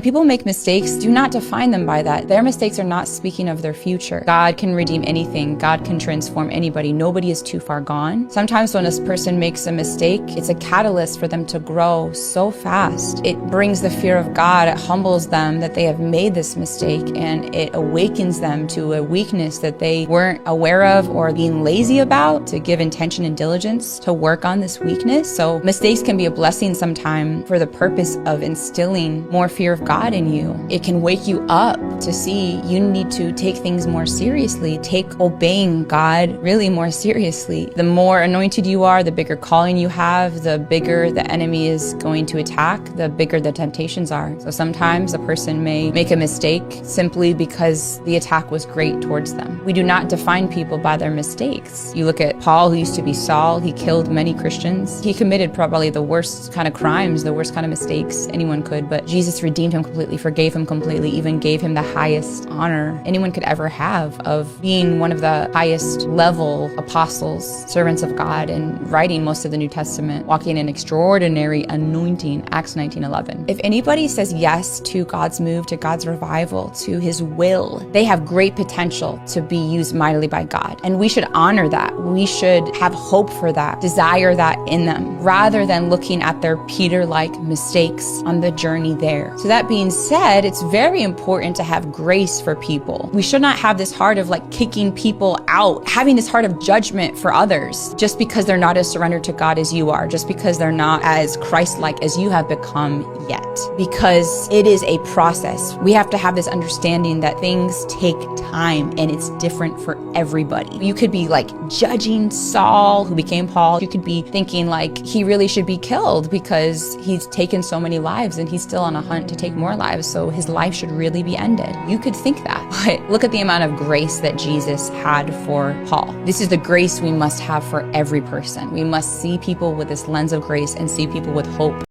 people make mistakes, do not define them by that. Their mistakes are not speaking of their future. God can redeem anything. God can transform anybody. Nobody is too far gone. Sometimes when a person makes a mistake, it's a catalyst for them to grow so fast. It brings the fear of God. It humbles them that they have made this mistake, and it awakens them to a weakness that they weren't aware of or being lazy about, to give intention and diligence to work on this weakness. So mistakes can be a blessing sometimes for the purpose of instilling more fear of God in you. It can wake you up to see you need to take things more seriously, take obeying God really more seriously. The more anointed you are, the bigger calling you have, the bigger the enemy is going to attack, the bigger the temptations are. So sometimes a person may make a mistake simply because the attack was great towards them. We do not define people by their mistakes. You look at Paul, who used to be Saul. He killed many Christians. He committed probably the worst kind of crimes, the worst kind of mistakes anyone could, but Jesus redeemed him completely, forgave him completely, even gave him the highest honor anyone could ever have of being one of the highest level apostles, servants of God, and writing most of the New Testament, walking in extraordinary anointing, Acts 19:11. If anybody says yes to God's move, to God's revival, to his will, they have great potential to be used mightily by God. And we should honor that. We should have hope for that, desire that in them, rather than looking at their Peter-like mistakes on the journey there. So that being said, it's very important to have grace for people. We should not have this heart of like kicking people out, having this heart of judgment for others just because they're not as surrendered to God as you are, just because they're not as Christ-like as you have become yet. Because it is a process. We have to have this understanding that things take time and it's different for everybody. You could be like judging Saul, who became Paul. You could be thinking like he really should be killed because he's taken so many lives and he's still on a hunt to take more lives, so his life should really be ended. You could think that, but look at the amount of grace that Jesus had for Paul. This is the grace we must have for every person. We must see people with this lens of grace and see people with hope.